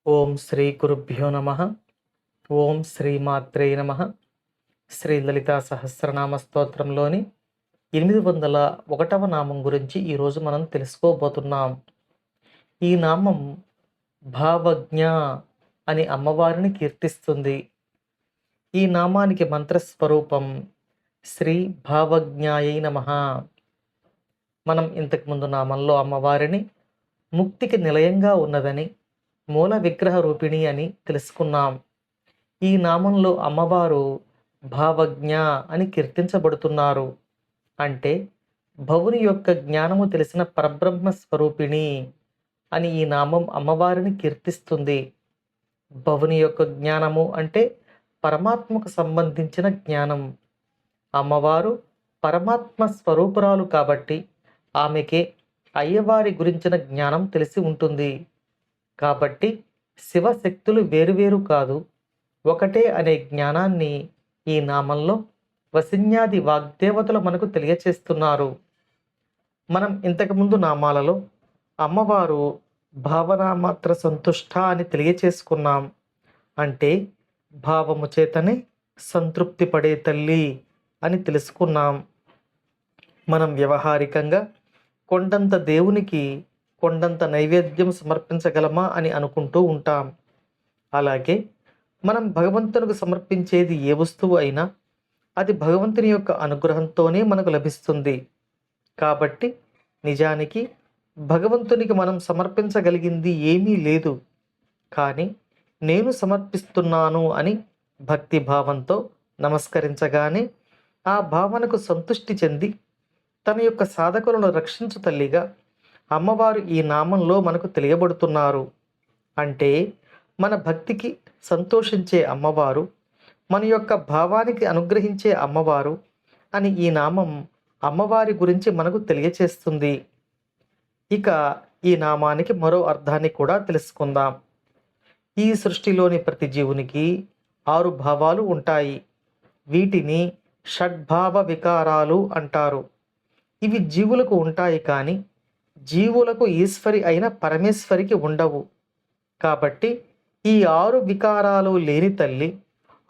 ఓం శ్రీ గురుభ్యో నమ. ఓం శ్రీమాత్రే నమ. శ్రీ లలితా సహస్రనామ స్తోత్రంలోని 801వ నామం గురించి ఈరోజు మనం తెలుసుకోబోతున్నాం. ఈ నామం భావజ్ఞ అని అమ్మవారిని కీర్తిస్తుంది. ఈ నామానికి మంత్రస్వరూపం శ్రీ భావజ్ఞాయై నమః. మనం ఇంతకుముందు నామంలో అమ్మవారిని ముక్తికి నిలయంగా ఉన్నదని, మూల విగ్రహ రూపిణి అని తెలుసుకున్నాం. ఈ నామంలో అమ్మవారు భావజ్ఞ అని కీర్తించబడుతున్నారు. అంటే భవుని యొక్క జ్ఞానము తెలిసిన పరబ్రహ్మ స్వరూపిణి అని ఈ నామం అమ్మవారిని కీర్తిస్తుంది. భవుని యొక్క జ్ఞానము అంటే పరమాత్మకు సంబంధించిన జ్ఞానం. అమ్మవారు పరమాత్మ స్వరూపురాలు కాబట్టి ఆమెకే అయ్యవారి గురించిన జ్ఞానం తెలిసి ఉంటుంది. కాబట్టి శివశక్తులు వేరువేరు కాదు, ఒకటే అనే జ్ఞానాన్ని ఈ నామంలో వసిన్యాది వాగ్దేవతలు మనకు తెలియచేస్తున్నారు. మనం ఇంతకుముందు నామాలలో అమ్మవారు భావనామాత్ర సంతుష్ట అని తెలియచేసుకున్నాం. అంటే భావము చేతనే సంతృప్తి పడే తల్లి అని తెలుసుకున్నాం. మనం వ్యవహారికంగా కొండంత దేవునికి కొండంత నైవేద్యం సమర్పించగలమా అని అనుకుంటూ ఉంటాం. అలాగే మనం భగవంతునికి సమర్పించేది ఏ వస్తువు అయినా అది భగవంతుని యొక్క అనుగ్రహంతోనే మనకు లభిస్తుంది. కాబట్టి నిజానికి భగవంతునికి మనం సమర్పించగలిగింది ఏమీ లేదు. కానీ నేను సమర్పిస్తున్నాను అని భక్తి భావంతో నమస్కరించగానే ఆ భావనకు సంతృష్టి చెంది తన యొక్క సాధకులను రక్షించు తల్లిగా అమ్మవారు ఈ నామంలో మనకు తెలియబడుతున్నారు. అంటే మన భక్తికి సంతోషించే అమ్మవారు, మన యొక్క భావానికి అనుగ్రహించే అమ్మవారు అని ఈ నామం అమ్మవారి గురించి మనకు తెలియచేస్తుంది. ఇక ఈ నామానికి మరో అర్థాన్ని కూడా తెలుసుకుందాం. ఈ సృష్టిలోని ప్రతి జీవునికి 6 భావాలు ఉంటాయి. వీటిని షడ్భావ వికారాలు అంటారు. ఇవి జీవులకు ఉంటాయి, కానీ జీవులకు ఈశ్వరి అయిన పరమేశ్వరికి ఉండవు. కాబట్టి ఈ 6 వికారాలు లేని తల్లి,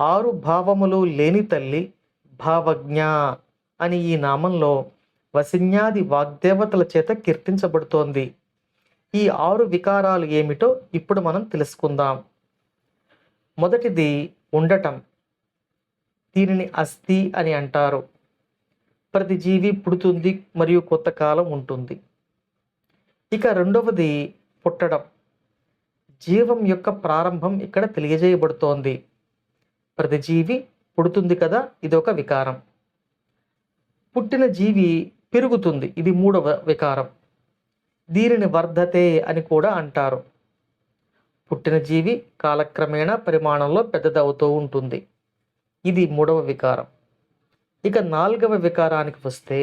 6 భావములు లేని తల్లి భావజ్ఞ అని ఈ నామంలో వసిన్యాది వాగ్దేవతల చేత కీర్తించబడుతోంది. ఈ 6 వికారాలు ఏమిటో ఇప్పుడు మనం తెలుసుకుందాం. మొదటిది ఉండటం. దీనిని అస్థి అని అంటారు. ప్రతి జీవి పుడుతుంది మరియు కొత్త కాలం ఉంటుంది. ఇక రెండవది పుట్టడం. జీవం యొక్క ప్రారంభం ఇక్కడ తెలియజేయబడుతోంది. ప్రతి జీవి పుడుతుంది కదా, ఇది ఒక వికారం. పుట్టిన జీవి పెరుగుతుంది, ఇది మూడవ వికారం. దీనిని వర్ధతే అని కూడా అంటారు. పుట్టిన జీవి కాలక్రమేణా పరిమాణంలో పెద్దదవుతూ ఉంటుంది, ఇది మూడవ వికారం. ఇక నాలుగవ వికారానికి వస్తే,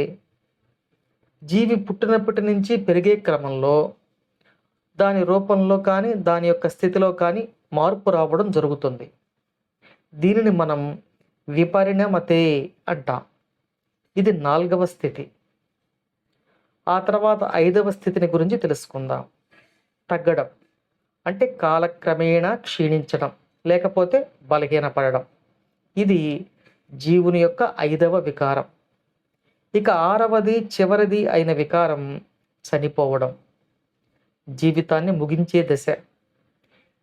జీవి పుట్టినప్పటి నుంచి పెరిగే క్రమంలో దాని రూపంలో కానీ దాని యొక్క స్థితిలో కానీ మార్పు రావడం జరుగుతుంది. దీనిని మనం విపరిణమతే అంటాం. ఇది 4వ స్థితి. ఆ తర్వాత 5వ స్థితిని గురించి తెలుసుకుందాం. తగ్గడం అంటే కాలక్రమేణా క్షీణించడం లేకపోతే బలహీనపడడం. ఇది జీవుని యొక్క 5వ వికారం. ఇక 6వది చివరిది అయిన వికారం చనిపోవడం, జీవితాన్ని ముగించే దశ.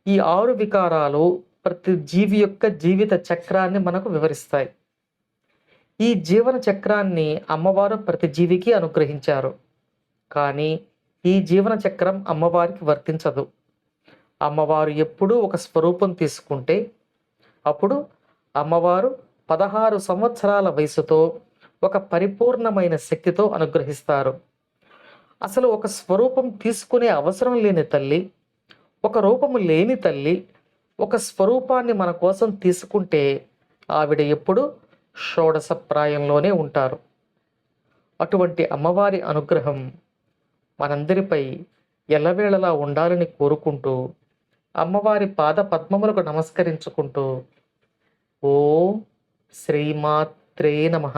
ఈ 6 వికారాలు ప్రతి జీవి యొక్క జీవిత చక్రాన్ని మనకు వివరిస్తాయి. ఈ జీవన చక్రాన్ని అమ్మవారు ప్రతి జీవికి అనుగ్రహించారు. కానీ ఈ జీవన చక్రం అమ్మవారికి వర్తించదు. అమ్మవారు ఎప్పుడూ ఒక స్వరూపం తీసుకుంటే అప్పుడు అమ్మవారు 16 సంవత్సరాల వయసుతో ఒక పరిపూర్ణమైన శక్తితో అనుగ్రహిస్తారు. అసలు ఒక స్వరూపం తీసుకునే అవసరం లేని తల్లి, ఒక రూపము లేని తల్లి ఒక స్వరూపాన్ని మన కోసం తీసుకుంటే ఆవిడ ఎప్పుడు షోడశ ప్రాయంలోనే ఉంటారు. అటువంటి అమ్మవారి అనుగ్రహం మనందరిపై ఎల్లవేళలా ఉండాలని కోరుకుంటూ అమ్మవారి పాద పద్మములకు నమస్కరించుకుంటూ ఓం శ్రీమాత్రే నమః.